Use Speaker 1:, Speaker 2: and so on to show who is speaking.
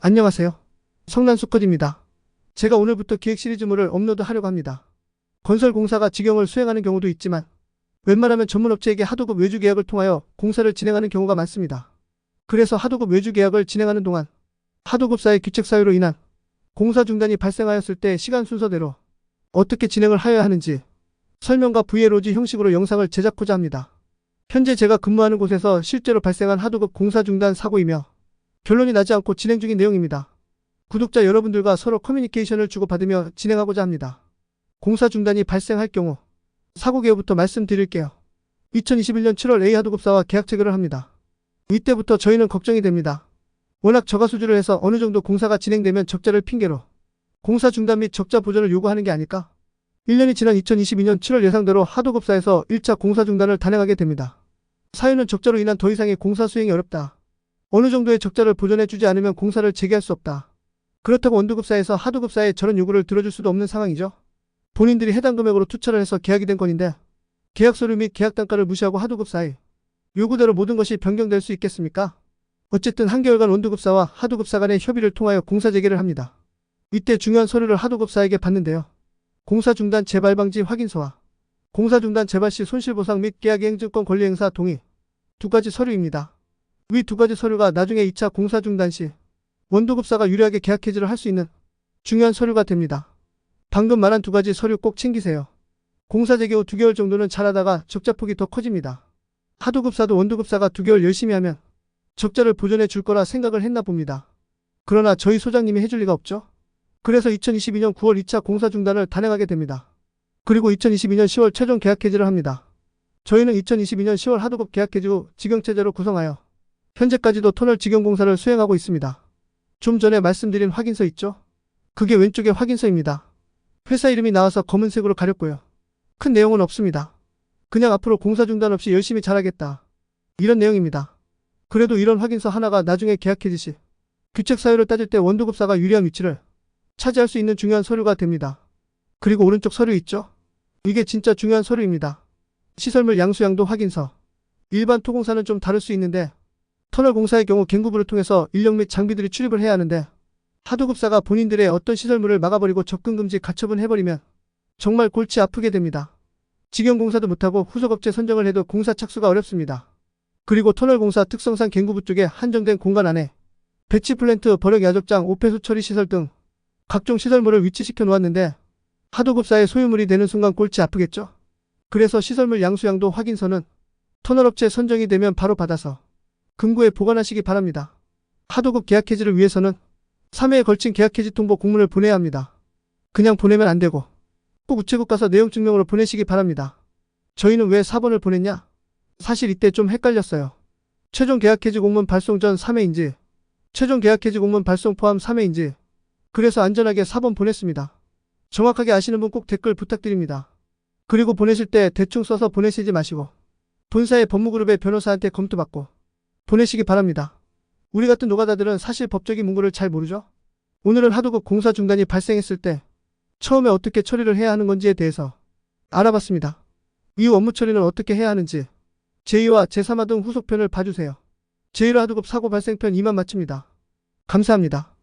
Speaker 1: 안녕하세요. 성난수컷입니다. 제가 오늘부터 기획 시리즈물을 업로드하려고 합니다. 건설공사가 직영을 수행하는 경우도 있지만 웬만하면 전문업체에게 하도급 외주 계약을 통하여 공사를 진행하는 경우가 많습니다. 그래서 하도급 외주 계약을 진행하는 동안 하도급사의 규칙 사유로 인한 공사 중단이 발생하였을 때 시간 순서대로 어떻게 진행을 하여야 하는지 설명과 브이로그 형식으로 영상을 제작하고자 합니다. 현재 제가 근무하는 곳에서 실제로 발생한 하도급 공사 중단 사고이며 결론이 나지 않고 진행 중인 내용입니다. 구독자 여러분들과 서로 커뮤니케이션을 주고받으며 진행하고자 합니다. 공사 중단이 발생할 경우 사고 개요부터 말씀드릴게요. 2021년 7월 A 하도급사와 계약 체결을 합니다. 이때부터 저희는 걱정이 됩니다. 워낙 저가수주를 해서 어느 정도 공사가 진행되면 적자를 핑계로 공사 중단 및 적자 보전을 요구하는 게 아닐까? 1년이 지난 2022년 7월 예상대로 하도급사에서 1차 공사 중단을 단행하게 됩니다. 사유는 적자로 인한 더 이상의 공사 수행이 어렵다. 어느 정도의 적자를 보전해주지 않으면 공사를 재개할 수 없다. 그렇다고 원두급사에서 하도급사에 저런 요구를 들어줄 수도 없는 상황이죠. 본인들이 해당 금액으로 투자를 해서 계약이 된 건인데 계약 서류 및 계약 단가를 무시하고 하도급사의 요구대로 모든 것이 변경될 수 있겠습니까? 어쨌든 한개월간 원두급사와 하도급사 간의 협의를 통하여 공사 재개를 합니다. 이때 중요한 서류를 하도급사에게 받는데요. 공사 중단 재발 방지 확인서와 공사 중단 재발 시 손실보상 및 계약이행증권 권리행사 동의 두 가지 서류입니다. 위 두 가지 서류가 나중에 2차 공사 중단 시 원두급사가 유리하게 계약 해지를 할 수 있는 중요한 서류가 됩니다. 방금 말한 두 가지 서류 꼭 챙기세요. 공사 재개 후 2개월 정도는 잘하다가 적자폭이 더 커집니다. 하도급사도 원두급사가 2개월 열심히 하면 적자를 보전해 줄 거라 생각을 했나 봅니다. 그러나 저희 소장님이 해줄 리가 없죠. 그래서 2022년 9월 2차 공사 중단을 단행하게 됩니다. 그리고 2022년 10월 최종 계약 해지를 합니다. 저희는 2022년 10월 하도급 계약 해지 후 직영체제로 구성하여 현재까지도 터널 직영공사를 수행하고 있습니다. 좀 전에 말씀드린 확인서 있죠? 그게 왼쪽의 확인서입니다. 회사 이름이 나와서 검은색으로 가렸고요. 큰 내용은 없습니다. 그냥 앞으로 공사 중단 없이 열심히 잘하겠다. 이런 내용입니다. 그래도 이런 확인서 하나가 나중에 계약 해지 시 규책 사유를 따질 때 원두급사가 유리한 위치를 차지할 수 있는 중요한 서류가 됩니다. 그리고 오른쪽 서류 있죠? 이게 진짜 중요한 서류입니다. 시설물 양수양도 확인서. 일반 토공사는 좀 다를 수 있는데 터널 공사의 경우 갱구부를 통해서 인력 및 장비들이 출입을 해야 하는데 하도급사가 본인들의 어떤 시설물을 막아버리고 접근금지 가처분 해버리면 정말 골치 아프게 됩니다. 직영공사도 못하고 후속업체 선정을 해도 공사 착수가 어렵습니다. 그리고 터널 공사 특성상 갱구부 쪽에 한정된 공간 안에 배치 플랜트, 버력 야적장, 오폐수 처리 시설 등 각종 시설물을 위치시켜 놓았는데 하도급사의 소유물이 되는 순간 골치 아프겠죠? 그래서 시설물 양수양도 확인서는 터널업체 선정이 되면 바로 받아서 금고에 보관하시기 바랍니다. 하도급 계약 해지를 위해서는 3회에 걸친 계약 해지 통보 공문을 보내야 합니다. 그냥 보내면 안 되고 꼭 우체국 가서 내용 증명으로 보내시기 바랍니다. 저희는 왜 4번을 보냈냐? 사실 이때 좀 헷갈렸어요. 최종 계약 해지 공문 발송 전 3회인지 최종 계약 해지 공문 발송 포함 3회인지 그래서 안전하게 4번 보냈습니다. 정확하게 아시는 분 꼭 댓글 부탁드립니다. 그리고 보내실 때 대충 써서 보내시지 마시고 본사의 법무그룹의 변호사한테 검토받고 보내시기 바랍니다. 우리 같은 노가다들은 사실 법적인 문구를 잘 모르죠? 오늘은 하도급 공사 중단이 발생했을 때 처음에 어떻게 처리를 해야 하는 건지에 대해서 알아봤습니다. 이후 업무 처리는 어떻게 해야 하는지 제2화, 제3화 등 후속편을 봐주세요. 제1화 하도급 사고 발생편 이만 마칩니다. 감사합니다.